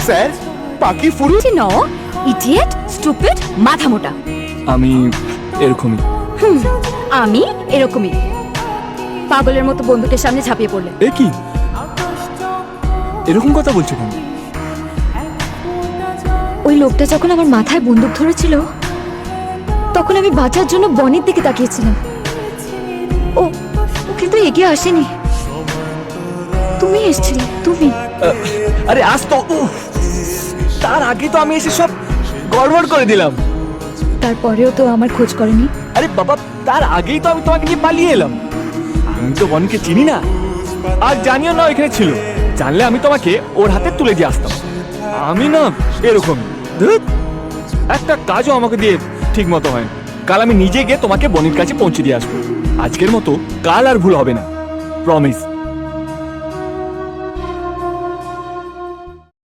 Sir পাখি ফুরুত। No idiot stupid মাথা মোটা। আমি এরকমই। আমি এরকমই পাগলের মতো বন্দুকের সামনে ঝাঁপিয়ে পড়লে। এ কি এরকম কথা বলছো কেন? ওই লোকটা যখন আমার মাথায় বন্দুক ধরেছিল তখন আমি বাঁচার জন্য বনের দিকে তাকিয়েছিলাম। ও ও কিন্তু এগিয়ে আসেনি, তুমি এসেছিলে তুমি। আরে আজ তো তার আগে তো আমি এসে সব গড়বড় করে দিলাম। তারপরেও তো আমার খোঁজ করেনি। আরে বাবা তার আগেই তো আমি তোমাকে নিয়ে পালিয়ে এলাম। আমি তো বনকে চিনি না আর জানিও না এখানে ছিল। জানলে আমি তোমাকে ওর হাতে তুলে দিয়ে আসতাম। আমি না এরকম একটা কাজও আমাকে দিয়ে ঠিক মতো হয়। কাল আমি নিজে গিয়ে তোমাকে বনির কাছে পৌঁছে দিয়ে আসবো। আজকের মতো কাল আর ভুল হবে না, প্রমিস।